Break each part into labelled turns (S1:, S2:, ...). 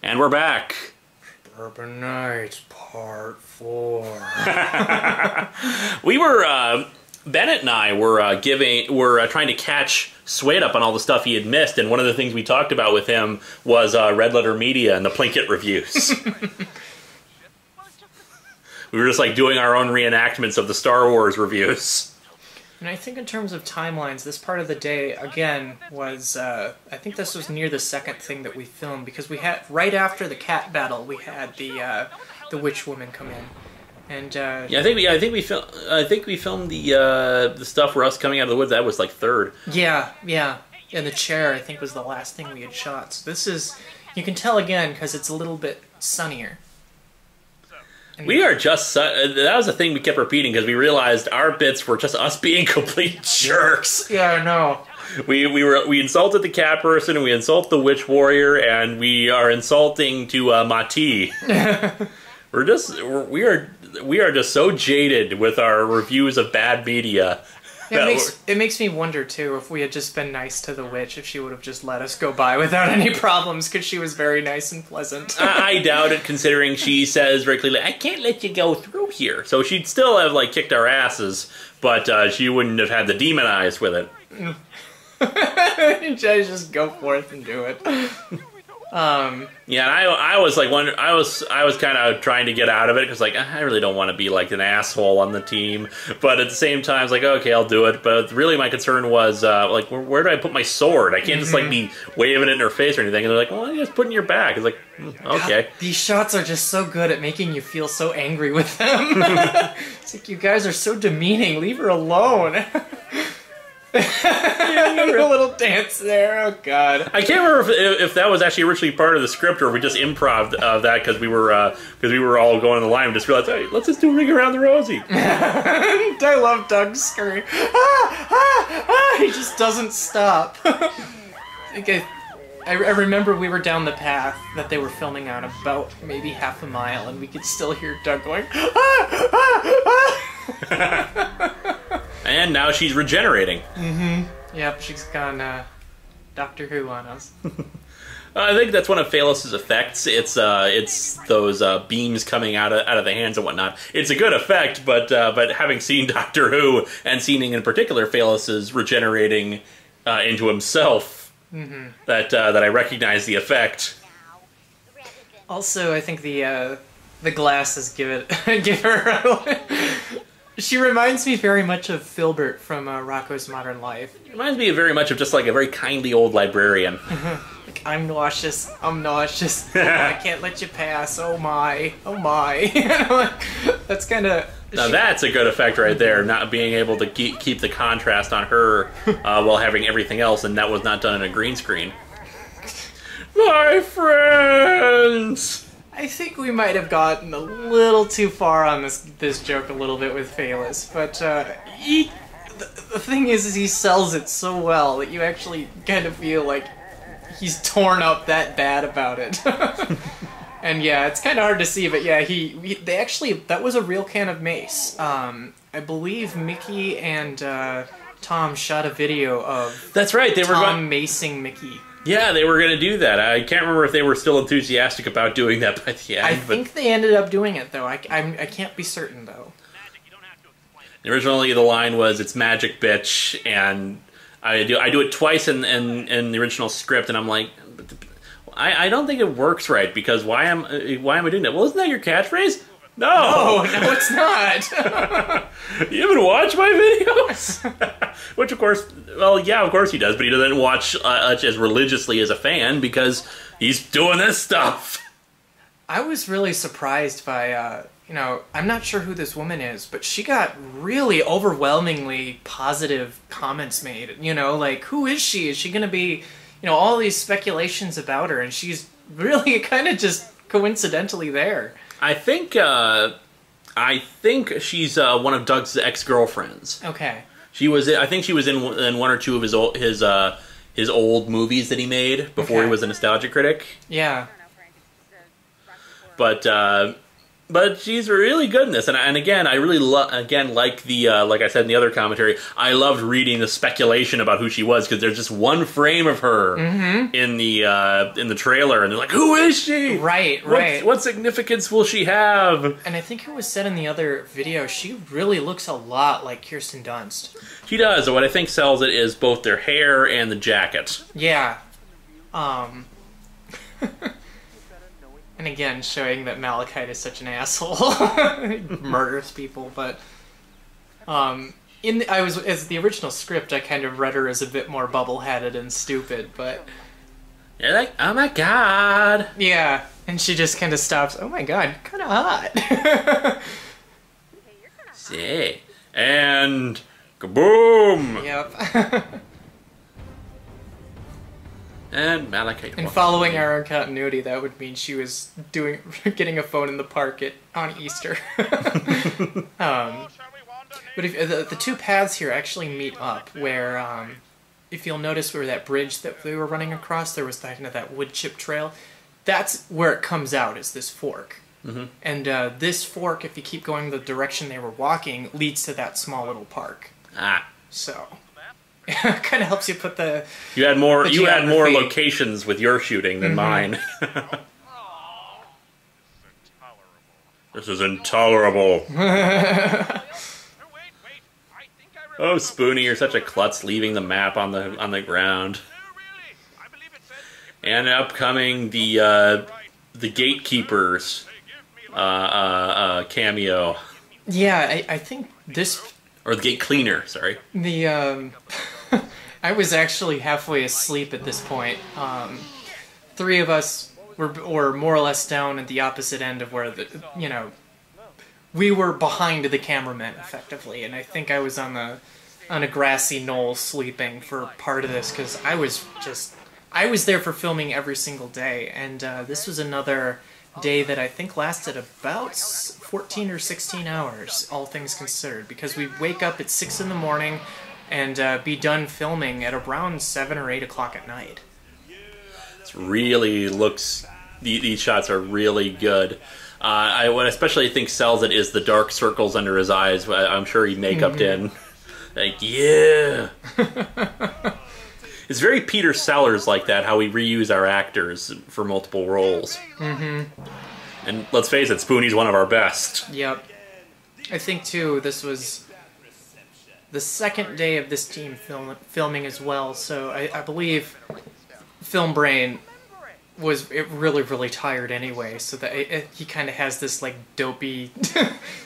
S1: And we're back.
S2: Suburban Nights Part 4.
S1: We were, Bennett and I were trying to catch Swade up on all the stuff he had missed, and one of the things we talked about with him was Red Letter Media and the Plinkett reviews. We were just like doing our own reenactments of the Star Wars reviews.
S2: And I think in terms of timelines, this part of the day, again, was, I think this was near the second thing that we filmed, because we had, right after the cat battle, we had the witch woman come in. And,
S1: yeah, I think we filmed the stuff for us coming out of the woods. That was like third.
S2: Yeah. And the chair, I think, was the last thing we had shot. So this is, you can tell again, because it's a little bit sunnier.
S1: We are just, that was the thing we kept repeating, because we realized our bits were just us being complete jerks.
S2: Yeah, I know.
S1: We insulted the cat person, and we insult the witch warrior, and we are insulting to Mati. We are just so jaded with our reviews of bad media.
S2: It makes me wonder, too, if we had just been nice to the witch, if she would have just let us go by without any problems, because she was very nice and pleasant.
S1: I doubt it, considering she says very clearly, I can't let you go through here. So she'd still have, like, kicked our asses, but she wouldn't have had the demon eyes with it.
S2: Just go forth and do it.
S1: Yeah, and I was like I was kind of trying to get out of it because like I really don't want to be like an asshole on the team, but at the same time it's like okay, I'll do it. But really my concern was like where do I put my sword? I can't just like be waving it in her face or anything. And they're like, well, you just put it in your back. It's like okay.
S2: God, these shots are just so good at making you feel so angry with them. It's like you guys are so demeaning. Leave her alone. A little dance there. Oh god!
S1: I can't remember if that was actually originally part of the script or if we just improv that because we were all going on the line and just realized, hey, let's just do Ring Around the Rosie.
S2: I love Doug's scream. He just doesn't stop. I remember we were down the path that they were filming on about maybe half a mile, and we could still hear Doug going.
S1: And now she's regenerating.
S2: Mm-hmm. Yep, she's gone Doctor Who on us.
S1: I think that's one of Phalos' effects. It's those beams coming out of the hands and whatnot. It's a good effect, but having seen Doctor Who and seeing in particular Phalos' regenerating into himself, that I recognize the effect.
S2: Also, I think the glasses give her. She reminds me very much of Filbert from Rocko's Modern Life.
S1: It reminds me very much of just like a very kindly old librarian.
S2: Like, I'm nauseous, I can't let you pass, oh my. That's kind of...
S1: Now that's a good effect right there, not being able to keep the contrast on her while having everything else, and that was not done in a green screen. My friends!
S2: I think we might have gotten a little too far on this joke a little bit with Phalos, but the thing is he sells it so well that you actually kind of feel like he's torn up that bad about it. And yeah, it's kind of hard to see, but yeah, they actually, that was a real can of mace. I believe Mickey and Tom shot a video of
S1: That's right, they were
S2: Tom macing Mickey.
S1: Yeah, they were going to do that. I can't remember if they were still enthusiastic about doing that by the end.
S2: I think they ended up doing it, though. I can't be certain, though.
S1: Originally, the line was, it's magic, bitch, and I do it twice in the original script, and I'm like, I don't think it works right, because why am I doing that? Well, isn't that your catchphrase? No,
S2: it's not.
S1: You haven't watched my videos? Which, of course, well, yeah, of course he does, but he doesn't watch as religiously as a fan because he's doing this stuff.
S2: I was really surprised by, I'm not sure who this woman is, but she got really overwhelmingly positive comments made. Like, who is she? Is she going to be, all these speculations about her, and she's really kind of just coincidentally there.
S1: I think she's one of Doug's ex-girlfriends.
S2: Okay.
S1: I think she was in one or two of his old movies that he made before he was a nostalgia critic.
S2: Yeah.
S1: But But she's really good in this, and again, I really like the like I said in the other commentary, I loved reading the speculation about who she was because there's just one frame of her in the trailer, and they're like, "Who is she?
S2: Right.
S1: What significance will she have?"
S2: And I think it was said in the other video, she really looks a lot like Kirsten Dunst.
S1: She does. What I think sells it is both their hair and the jacket.
S2: Yeah. And again, showing that Malachite is such an asshole. He murders people, but as the original script, I kind of read her as a bit more bubble-headed and stupid, but
S1: you're like, oh my god.
S2: Yeah, and she just kind of stops. Oh my god, kind of hot.
S1: See, and kaboom.
S2: Yep.
S1: And Malachite.
S2: And following our own continuity, that would mean she was getting a phone in the park on Easter. But if, the two paths here actually meet up, where if you'll notice where that bridge that they were running across, there was that wood chip trail. That's where it comes out, is this fork. And this fork, if you keep going the direction they were walking, leads to that small little park. So it kind of helps you put the
S1: you had more
S2: geography.
S1: locations with your shooting than mine. This is intolerable. Oh, Spoonie, you're such a klutz, leaving the map on the ground. And upcoming the gatekeepers cameo.
S2: Yeah, I think this.
S1: Or the gate cleaner, sorry.
S2: I was actually halfway asleep at this point. Three of us were more or less down at the opposite end of where we were behind the cameraman effectively, and I think I was on a grassy knoll sleeping for part of this because I was there for filming every single day, and this was another day that I think lasted about 14 or 16 hours, all things considered, because we wake up at 6 in the morning and be done filming at around 7 or 8 o'clock at night.
S1: It really looks... These shots are really good. What I especially think sells it is the dark circles under his eyes. I'm sure he make-upped in. Like, yeah! It's very Peter Sellers like that, how we reuse our actors for multiple roles. And let's face it, Spoonie's one of our best.
S2: Yep. I think, too, this was the second day of this team filming as well, so I believe Film Brain was really, really tired anyway, so that he kind of has this, like, dopey,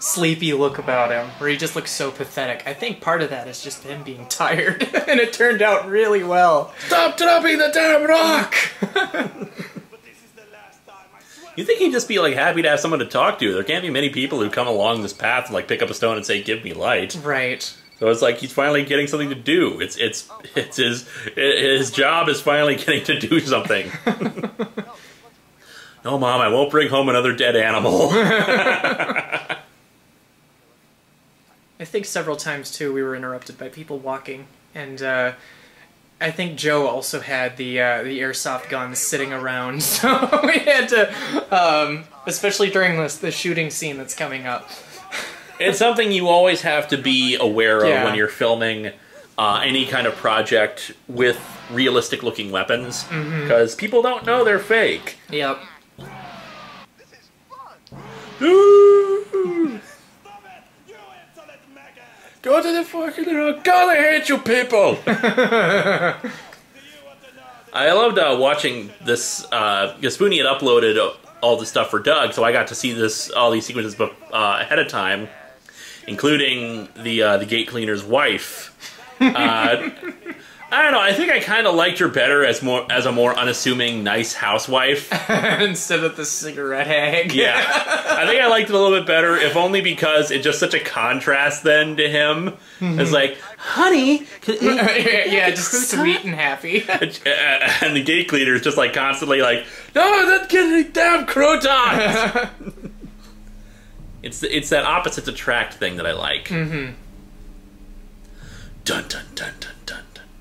S2: sleepy look about him, where he just looks so pathetic. I think part of that is just him being tired, and it turned out really well.
S1: Stop dropping the damn rock! You think he'd just be, like, happy to have someone to talk to. There can't be many people who come along this path and, like, pick up a stone and say, give me light.
S2: Right.
S1: So it's like he's finally getting something to do. It's his job is finally getting to do something. No, Mom, I won't bring home another dead animal.
S2: I think several times, too, we were interrupted by people walking, and I think Joe also had the airsoft guns sitting around, so we had to, especially during the shooting scene that's coming up.
S1: It's something you always have to be aware of when you're filming any kind of project with realistic-looking weapons, because people don't know they're fake.
S2: Yep.
S1: Ooh. Go to the fucking road. God, I hate you people! I loved watching this, because Spoonie had uploaded all the stuff for Doug, so I got to see all these sequences ahead of time, including the gate cleaner's wife. I don't know, I think I kind of liked her better as a more unassuming, nice housewife.
S2: Instead of the cigarette hag.
S1: Yeah. I think I liked it a little bit better, if only because it's just such a contrast then to him. It's like, honey...
S2: yeah, just sweet and happy.
S1: And the gate cleaner is just like constantly like, no, don't get any damn croutons! It's that opposites attract thing that I like. Dun dun dun dun dun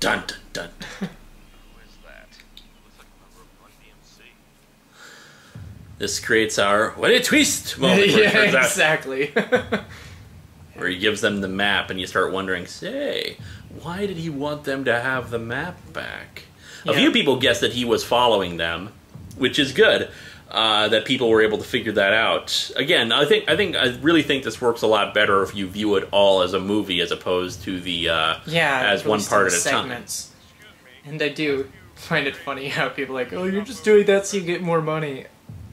S1: dun dun dun. Who is that? this creates our what a twist moment.
S2: Yeah, exactly.
S1: Where he gives them the map, and you start wondering, say, why did he want them to have the map back? A few people guessed that he was following them, which is good. That people were able to figure that out. Again, I really think this works a lot better if you view it all as a movie as opposed to the as one part at a time.
S2: And I do find it funny how people are like, oh, you're just doing that so you get more money.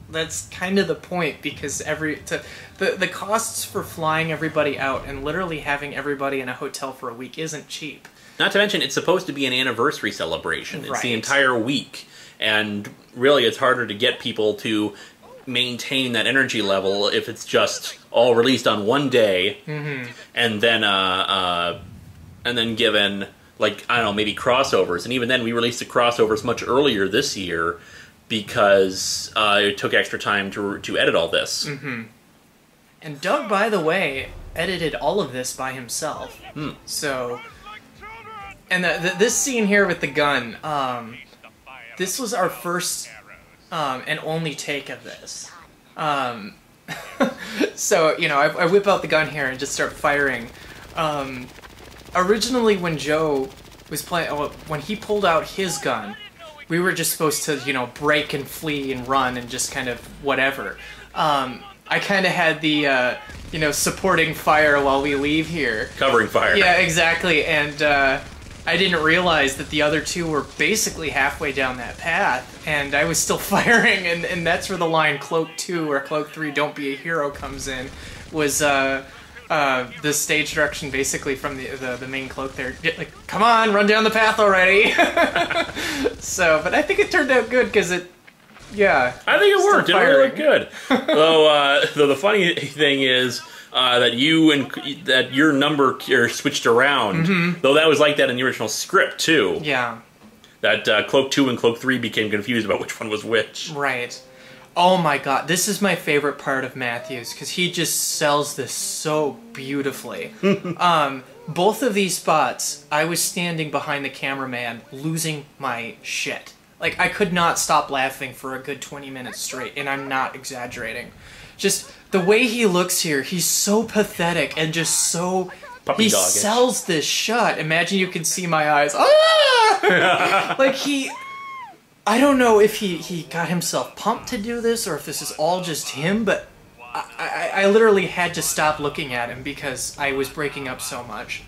S2: That's kind of the point, because the costs for flying everybody out and literally having everybody in a hotel for a week isn't cheap.
S1: Not to mention, it's supposed to be an anniversary celebration. It's the entire week. And really, it's harder to get people to maintain that energy level if it's just all released on one day, and then given, like, I don't know, maybe crossovers. And even then, we released the crossovers much earlier this year because it took extra time to edit all this.
S2: And Doug, by the way, edited all of this by himself. So, and this scene here with the gun. This was our first and only take of this. So, you know, I whip out the gun here and just start firing. Originally, when Joe was playing, when he pulled out his gun, we were just supposed to, you know, break and flee and run and just kind of whatever. I kind of had the, you know, supporting fire while we leave here.
S1: Covering fire.
S2: Yeah, exactly. And, I didn't realize that the other two were basically halfway down that path, and I was still firing, and that's where the line Cloak 2 or Cloak 3, don't be a hero, comes in, was the stage direction basically from the main Cloak there. Like, come on, run down the path already! So, but I think it turned out good, because it, yeah.
S1: I think it worked. It really looked good. Though the funny thing is, that your number switched around, though that was like that in the original script too.
S2: Yeah.
S1: That Cloak 2 and Cloak 3 became confused about which one was which.
S2: Right. Oh my god, this is my favorite part of Matthews, because he just sells this so beautifully. Both of these spots, I was standing behind the cameraman, losing my shit. Like, I could not stop laughing for a good 20 minutes straight, and I'm not exaggerating. Just the way he looks here, he's so pathetic and just so...
S1: Puppy dog-ish.
S2: Sells this shot. Imagine you can see my eyes. Ah! Like, I don't know if he got himself pumped to do this or if this is all just him, but I literally had to stop looking at him because I was breaking up so much.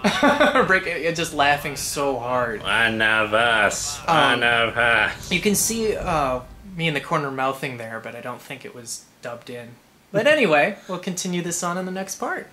S2: Just laughing so hard.
S1: One of us. One of us.
S2: You can see me in the corner mouthing there, but I don't think it was dubbed in. But anyway, we'll continue this on in the next part.